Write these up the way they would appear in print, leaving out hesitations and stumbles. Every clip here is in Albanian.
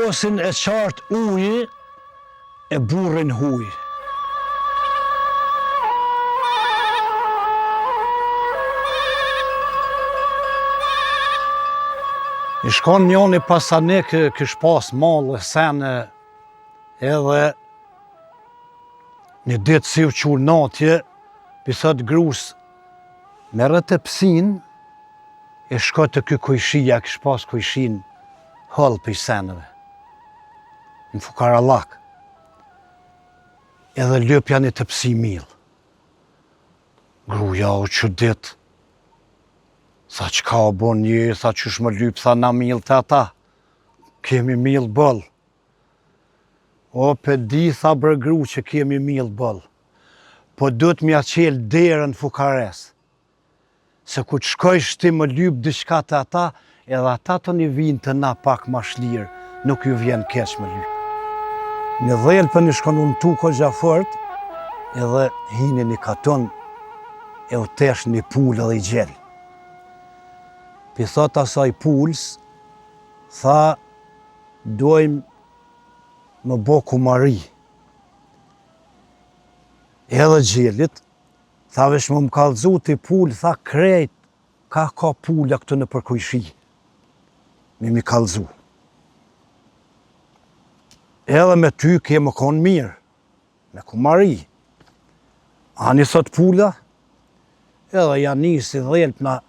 Gosin e qartë uji, e burrin huj. I shkon njoni pasanik kish pas mallë sene edhe një ditë si u qur natje, pisat grus merret e psin, e shko të ky kujshia, kish pas kujshin hëll për seneve, në fukarallak. Edhe lëpja një të psi mil. Gruja o çudit, sa qka o bon një, sa qysh më lyp, sa na mil të ata, kemi mil bëll. O, pe di, tha bre gru që kemi mil bëll, po duhet m'ja qel derën fukares, se ku të shkojsh ti më lyp diçka të ata, edhe ata të një vinë të na pak ma shlirë, nuk ju vjen keq më lyp. Në dhejlë për një shkon unë tuko gjafërt, edhe hini një katon, e u tesh një pullë dhe i gjellë. Pi thot asaj pulës, tha, dojmë më bo kumari. Edhe gjellit, tha vesh më kallëzu t'i pulë, tha krejt, ka pulla këtë në përkujshi. Mi kallëzu. Edhe me ty ke më konë mirë, me kumari. Ani sot pulla, edhe janë nisi dhelpna,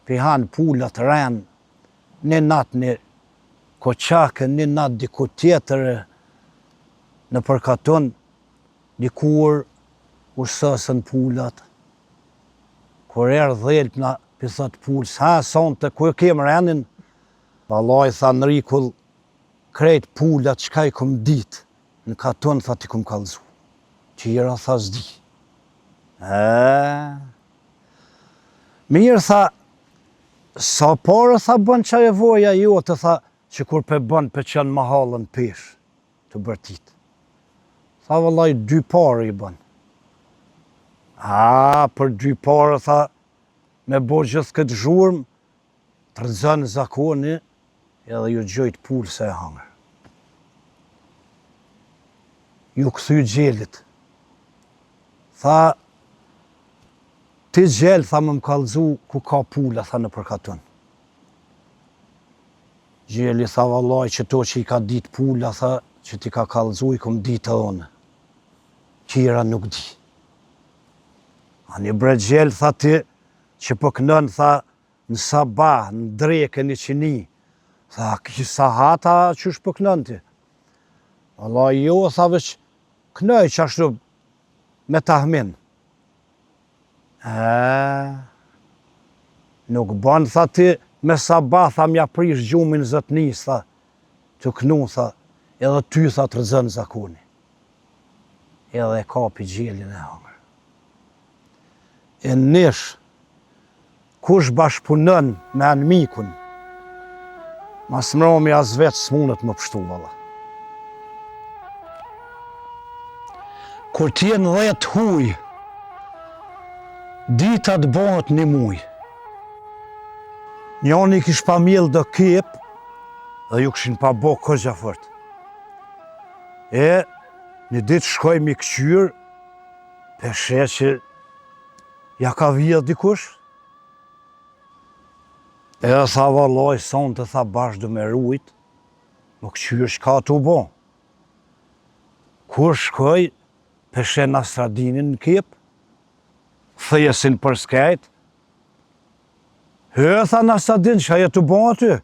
pihan pullat renë, një natë një koqake, një natë diku tjetër, në përkaton, një kur usësën pullat. Kur erë dhelpna, pisat pullës, ha, sonte, ku e kemë renin, valaj, tha në rikull, krejt pullat, qka i kom dit, në katon, tha ti kom kallëzu. Qira, tha zdi. Mirë, tha, sa parë, tha, bën qaj e voja jote, tha, që kur pe bën pe qënë mahallën pesh, të bërtit. Tha, vëllaj, 2 parë i bën. Për 2 parë, tha, me bo gjithë këtë zhurmë, të rëzën zakoni, edhe ju gjojt pullë se e hangër. Ju këthy gjellit. Tha, ti gjellë, tha, më kallëzu ku ka pulla, tha, në përkaton. Gjelli, tha, vallaj, që to që i ka dit pulla, tha, që ti ka kallëzu, i kom ditë onë. Qira nuk di. A një bre gjellë, tha, ti, që pëknën, tha, në sabah, në dreke, në qini. Tha, kisa hata që është pëknën ti. Vallaj, jo, tha, veç, knëj që ashtu me tahmin. Nuk ban, tha ti, me sabah, tha, mja prish gjumin zëtnis, tha, të knu, tha, edhe ty, tha, të rëzën zakoni. Edhe e kapi gjellin e hangër. E nish, kush bashkëpunën me anëmikun, mas mromi as vetë s'munët më pështu, valla. Kur t'jen 10 huj, dita të bëhet 1 muj. Njoni kish pa mjell do kep, dhe ju kishin pa bo këgja fort. E, një ditë shkoj mi këqyr, peshe që ja ka vjet dikush. E tha, vallaj, sonte, tha, bashkë me rujt, më këqyr shka t'u bo. Kur shkoj, peshe Nastradinin në kep, thëjesin për skajt. Tha Nastradin, që jetu bo aty?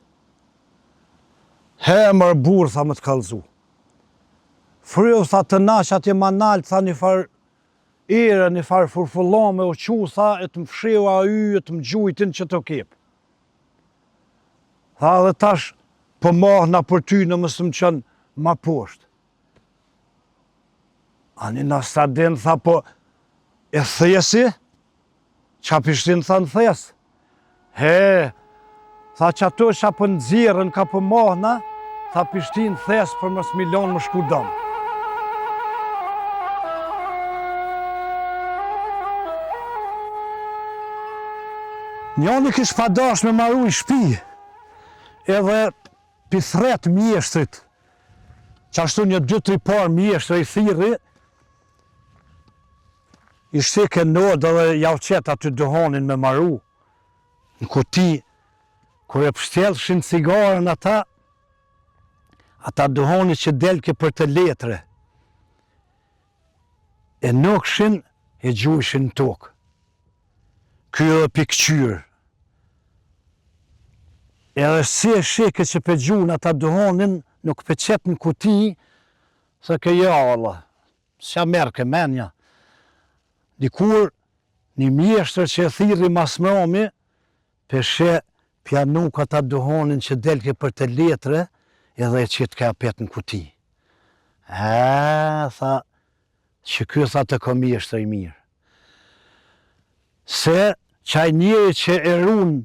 Mër burë, tha, më të kallëzu. Fryu, tha, të nash atje manalt, tha, një farë ire, një farë furfullon me uqu, tha, e të më fshiu a y, e të më gjujtin që të kep. Tha, dhe tash, për mahna për ty në mësë më qënë ma poshtë. Ani Nastradin, tha, po, e thesi? Qa pishtin, tha, në thes? Tha, që ato që për nëzirën ka për mahna, tha, pishtin thes për mës milion më shkudam. Njoni kish pa dash me maru i shpi, edhe pithret mjeshtrit, Qashtu një 2-3 par mjeshtër i thirri, i shike nodë dhe javqet aty duhonin me maru. Në kuti, kër e pështjellshin cigaren ata duhoni që delke për të letre, e nukshin e gjujshin në tokë. Ky edhe pikqyr. Edhe si e shike që për gjujnë ata duhonin, nuk për qetë në kuti, se ke ja, Allah, s'ja merë ke menja. Dikur, një mjeshtër që e thirri mas mrami, peshe pjanuk ata duhonin që delke për të letre, edhe e qitë ka apet në kuti. Tha, që kjo tha të kom mjeshtër i mirë. Se qaj njëri që e runë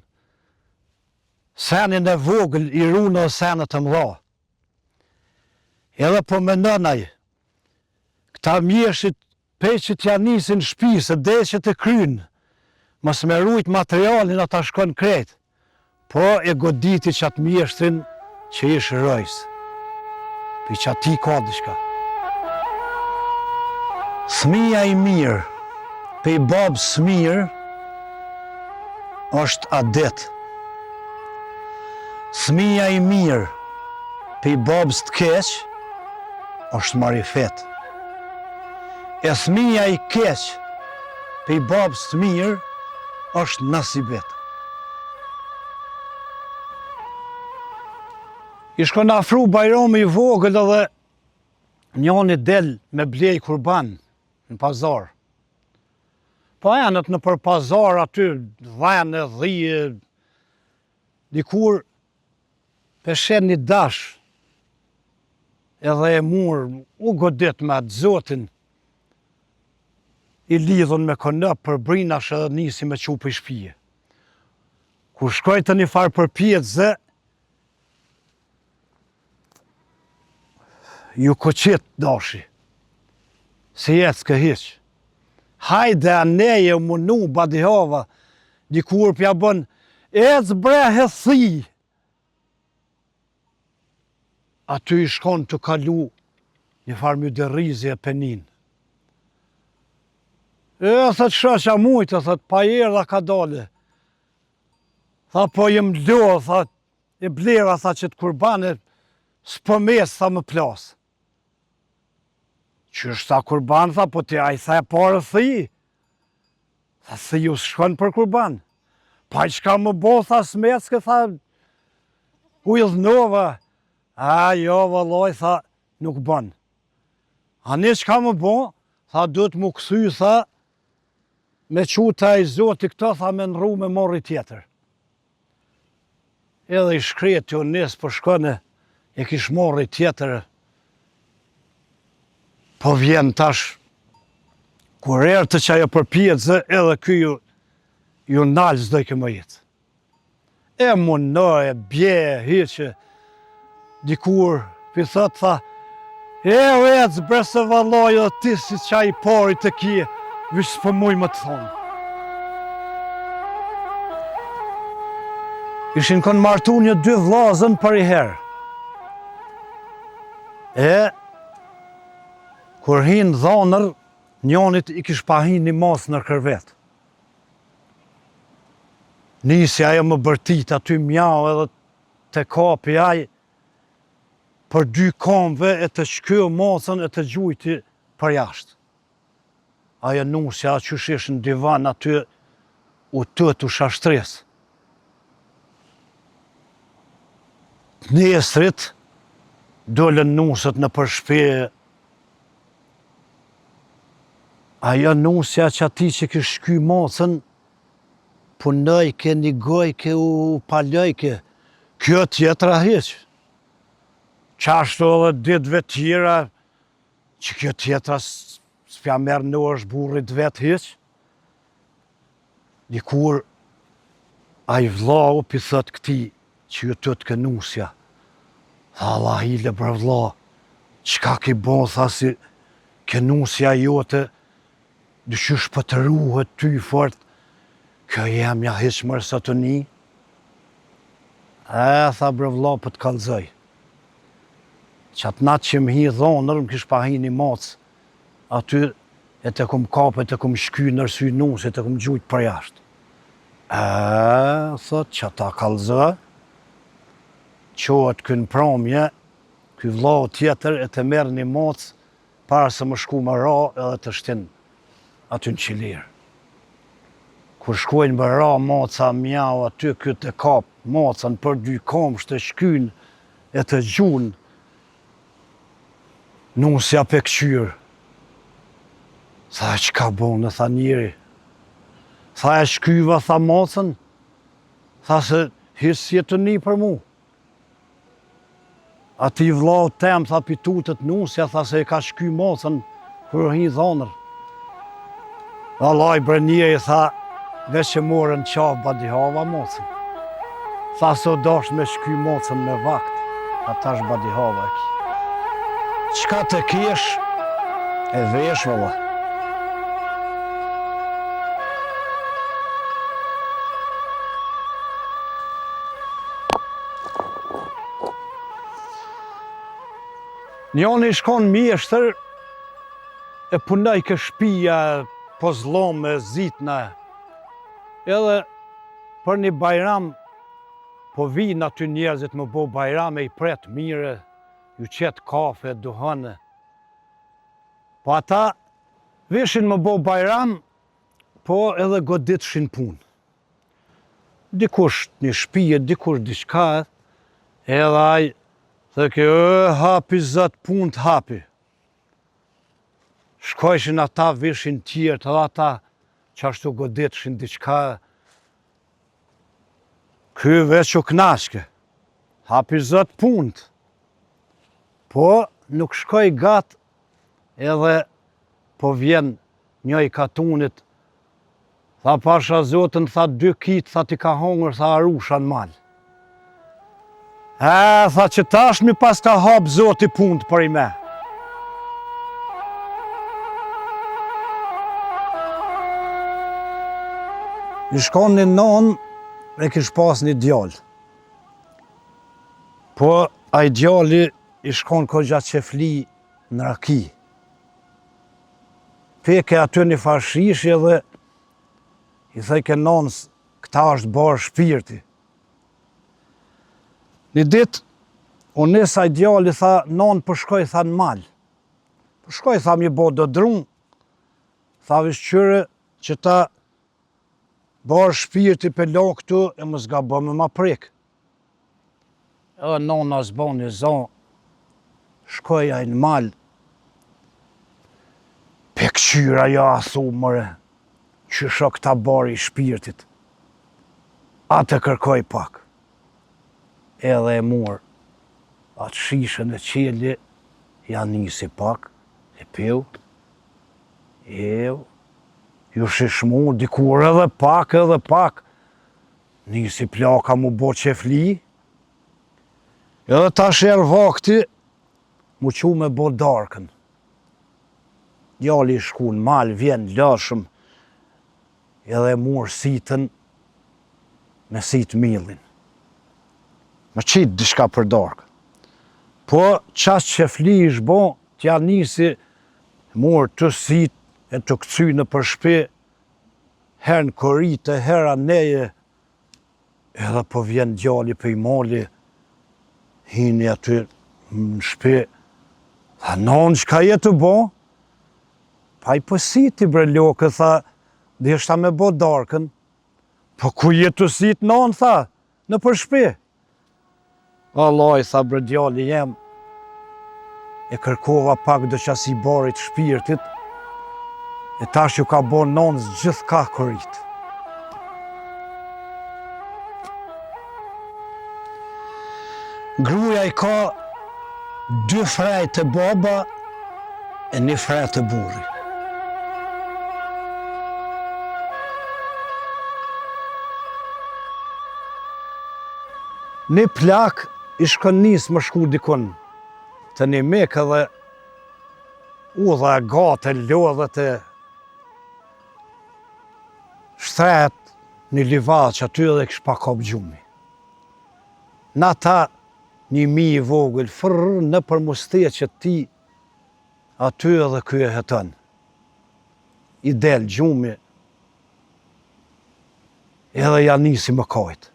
senin e vogël, i runë o senet të mdha. Edhe po me nënaj, këta mjeshtrit pe që t'ja nisin shpisë, dhe që të krynë, mos me rujt materialin ata shkon krejt, po e goditi që atë mjeshtrin që ishë rëjs. Pi që ati ka dishka. Smija i mirë, pe i babë smirë, është adet. Smija i mirë, pe i babës të keq, është marifet. E smija i keq, pe i babës të mirë, është nasibet. I shkon afru Bajrami i vogël edhe njoni del me blej kurban në pazar. Po enët në për pazar aty, dhene, dhije, dikur peshen një dash, edhe e murë, u godit me atë zotin, i lidhën me konëp për brinash edhe nisi me qup i shpije. Kur shkoj të një farë për pjetë ju koqit dashi, se jetë s'ke hiq. Hajde a neje u munu badihava, dikur pja bën, ec bre hëthi. Aty i shkon të kalu një farë mjëderizi e penin. Thët shëqa mujtë, thët pa erë ka dole. Tha po jem do, tha, e blera, tha që të kurbane, s'po mes, tha më plasë. Që është ta kurban, tha, po të a i tha e parë thëji. Tha, thëji u shkon për kurban. Pa i qka më bo, tha, smecke, tha, u i dhnova. A, jo, vëlloj, tha, nuk bën. A një qka më bo, tha, du të mu këthy, tha, me quta i zoti këto, tha, me nru me mori tjetër. Edhe i shkret jo nesë për shkone, e kish mori tjetër. Po vjen tash, kur erë të që ajo përpjet zë, edhe ky ju nalë zdoj ke më jetë. E munoj, e bje, hiqe, dikur, pi thët, tha, e vecë, bre se valoj, dhe ti si qaj i pari të kje, vishë për muj më të thonë. Ishin kënë martu një 2 vlazën për i herë. Kur hinë dhonër, njonit i kish pa hinë një masë në kërvet. Nisi ajo më bërtit aty mjau edhe të kapi aj për 2 kamve e të shkjo masën e të gjujti për jashtë. Ajo nusja që shish në divan aty u të shashtres. Nesrit, dollën nusët në përshpeje. Ajo nusja që ati që kish shky masën, punojke, nigojke, u palojke, kjo tjetra hiq. Qashtu edhe ditëve tjera, që kjo tjetra s'pja merë në është burrit vet hiq. Dikur, a i vlau pi thët këti, që ju të të kënusja. Tha, Allah hile për vlau, qka ki bon, tha si kënusja jote, dëshysh për të ruhet ty fort, kjo jemja hiq mërë sa të një. Tha bre vlau për të kalzoj. që atë natë që më hi dhonër, më kish pa hi një mocë, aty e të kum kape, të kum shky në sy nusë, të kum gjujt për jashtë. Thot që ta kalzë, qohet kënë promje, ky vllau tjetër e të merë një mocë, para se më shku më ra edhe të shtin aty në qilirë. Kur shkojnë më ra moca mjau aty, këtë e kap mocën për 2 komsh të shkyn e të gjun, nusja pe këqyrë. Tha, që ka bonë, tha njëri. Tha, e shkyva, tha mocën. Tha, se hisë jetë një për mu. Ati vllau tem, tha, pitutët nusja, tha, se e ka shky mocën kër hi dhonër. Allaj bre njëri, tha, veç që morën qafë badihava mocën. Tha, se o dash me shky mocën me vakt, ata është badihava e ki. Qka të kesh, e vesh, valla. Njoni shkon mjeshtër, e punoj kë shpia, po zlome, zitna. Edhe për një bajram, po vinë aty njerëzit më bo bajram e i pret mire, ju qetë kafe, duhane. Po ata vishin më bo bajram, po edhe goditshin punë. Dikush një shpije, dikush diçka, edhe aj, dhe kjo, hapi zët punë të hapi. Shkojshin ata, vishin tjertë, edhe ata që ashtu goditshin diçka. Ky veç u knashke, hapi zët punët. Po nuk shkoj gatë, edhe po vjen njëj katunit, tha pasha zotën, tha 2 kitë, tha ti ka hongër, tha arusha në malë. Tha që tash mi pas ka hapë zoti punët për i me. I shkon një non, e kish pas një djallë. Po, a i djalli i shkon kogja qefli në raki. Peke aty një farshishi edhe i thejke nonës, këta është barë shpirti. Një ditë, unë nisa i djalli tha, nonë përshkoj, tha në malë. Përshkoj, tha mi bo do drunë, tha vishqyre që ta barë shpirti për lo këtu e më zga bë me ma prek. Edhe nonë as bo një zonë, shkoj aj në malë, pe këqyra ja asu mëre, që shok ta barë i shpirtit. Atë kërkoj pak. Edhe e mor, atë shishën e qeli, ja nisi pak, e piu, ju shishmu, dikur edhe pak, nisi plaka mu bo qefli, edhe ta shërë vakti, mu qu me bo darkën. Djalli shku në malë, vjen lashëm, edhe mor sitën, me sitë millin. Me qitë dishka për darkë. Po, qasë qefli ish bo, t'ja nisi, morë të sitë, e të këcy në për shpe, herë në korite, hera neje, edhe po vjen djalli për i mali, hini aty në shpe, tha, non, qka jetë bo? Pa i pësiti bre lokë, tha, dhe shta me bo darkën, po ku jetë sitë, non, tha, në për shpe. Allaj, tha bre djalli jem, e kërkova pak dë qasi barit shpirtit, e tash ju ka bo nonës gjithë ka kërit. Gruja i ka 2 frej të baba e 1 frej të burri. Një plak i shkon nisë më shku dikun të një mekë dhe udha e gate, lodhet e shtret një livat që aty edhe këshpa kop gjumi. Në ta një mi i vogël, fërrë në për mustet që ti aty edhe ky e hetën. I del gjumi, edhe ja nisi më kajt.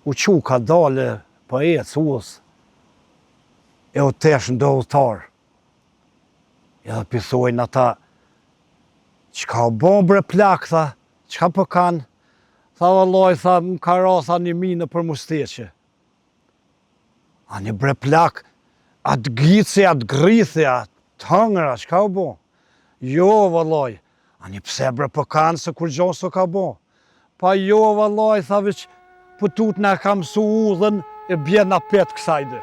U qu ka dale për ecë uës, e u tesh në dohëtar. Edhe pisojnë ata, qka o bon bre plak, tha, qka për kanë? Tha vallaj, tha, më ka ra, tha, një mi në për musteqe. A një bre plak, atë gici, atë grithi, atë hëngra, qka o bon? Jo, vallaj, a një pse bre për kanë se kur gjo së ka bon? Pa jo, vallaj, tha, veç pëtut në kam su udhën e bjen në petë kësajde.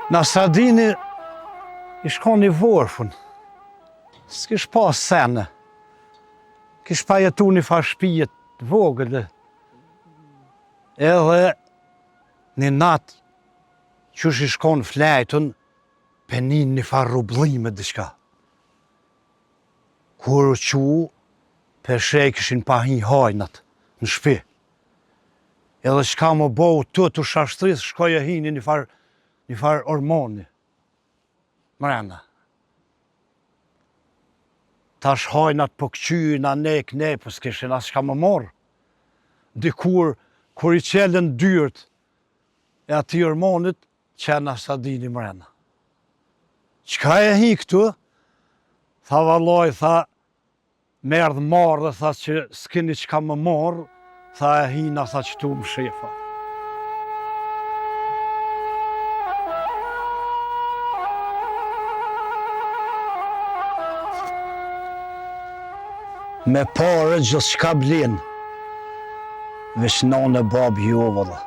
Në Sardini i shkon një vorfën, s'kish pa sene, kish pa jetu një farë shpijet vogële, edhe një natë qësh i shkon flejtën, penin një farë rublime dishka. Kur u qu, peshej kishin pa hi hajnat në shpi. Edhe shka më bohu të shashtris, shkoj e hini një farë ormoni. Mrena. Tash hajnat po këqyjnë, a ne, po s'kishin as shka më morë. Dikur, kur i qelen dyrt e ati ormonit, qena Sardini mrena. Qka e hi këtu? Tha vallaj, tha, merdh marrë dhe tha që s'kini qka më morë, tha e hina, tha që tu më shefa. Me pare gjithë shka blin, veç nane babë jo valla.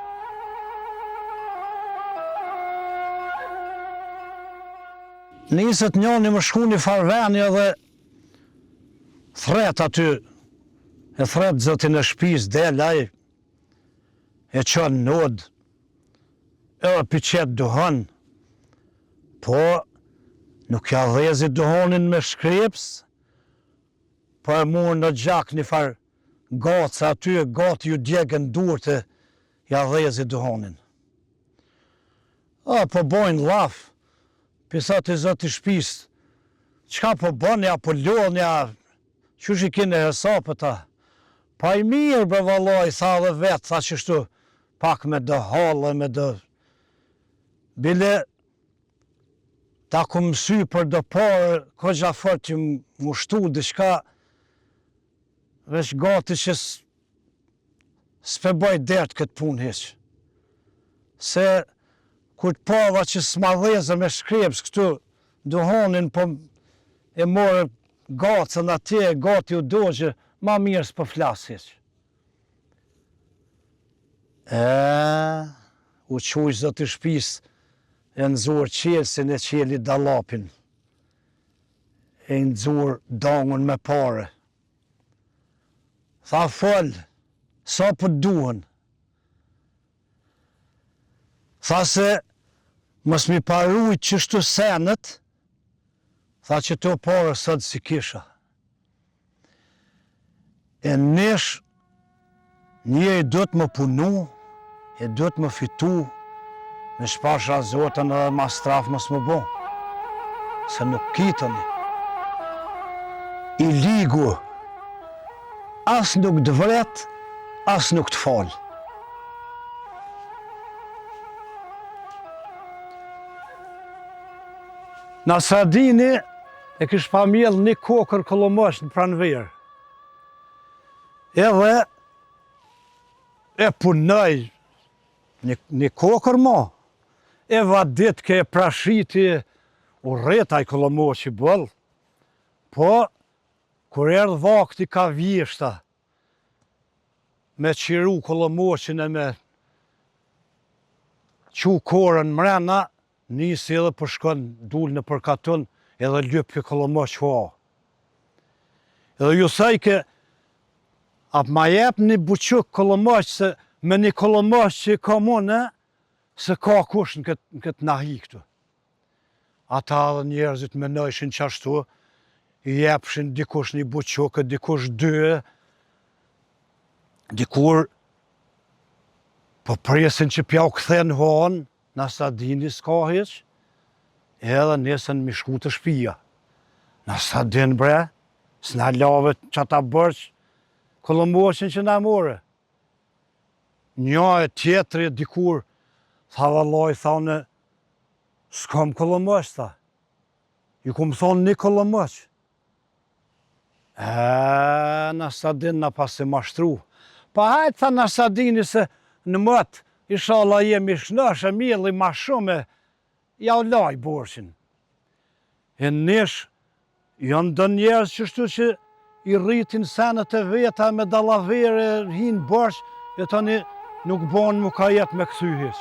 Niset njani më shku një farveni edhe thret aty, e thret zëtin e shpis delaj, e qënë nod, edhe piqet duhan, po nuk ja dhezit duhanin me shkreps, po e murë në gjak një farë gatë, se aty e gatë ju djegën durët e ja dhezit duhanin. Po bojnë laf, pisat i zët i shpis, qka po bënja, po lonja, qysh i kine hesapët ta? Pa i mirë bre vallaj, tha dhe vetë, tha qështu, pak me dë halë, me dë... Bile, ta ku mësy për dë parë, ko gja fort që më shtu diçka, veç gati që s'pe bëj dertë këtë punë heq. Se kur të pava që s'ma dhezë me shkreps këtu, duhonin po e morë gacën atje, gati u dogje, ma mirë s'po flasë heq. U quj zot i shpis, e nëzur qelsin e qeli dalapin, e nëzur dangun me pare. Tha fol, sa për duhen. Tha se, mos mi parujt qështu senet, tha që të pare sot si kisha. E nesh, një i do të më punu, e do të më fitu, me shpasha zotën edhe ma straf mos më bo. Se nuk kitëni. I ligu, as nuk të vret, as nuk të fal. Në Sardini e kish pa mjell një kokër kolomësh në pranverë. Edhe e punoj një kokër ma. E vadit ke prashiti u rreta i kolomësh i bëll. Po, kur erdh vakti ka vjeshta me qiru kolomëshin e me qu korën mrena, nisi edhe për shkon dul në përkatun edhe lyp ke kolomësh hua. Edhe ju sajke, ap ma jep një buquk kolomësh se me një kolomësh që ka mune, se ka kush në këtë nahi këtu. Ata dhe njerëzit menojshin qashtu, i jepshin dikush një buquk, dikush dy, dikur po presin që pja u këthen honë, nësa dini s'ka heq, edhe nesën mi shku të shpia. Nësa din bre, s'na lave që ta bërq, Kolomboqin që na more. Një e tjetëri dikur, tha vallaj, thane, s'kam Kolomboq, tha. Ju kom thonë një Kolomboq. Nësa din na pas se mashtru. Pa hajtë, tha nësa dini se në mëtë, inshallah jemi shnëshë, milli ma shumë, ja u laj borqin. E nesh, janë dë njerës qështu që i rritin senet e veta me dalavere, hinë borq, e tani nuk bonë më ka jetë me këthy heq.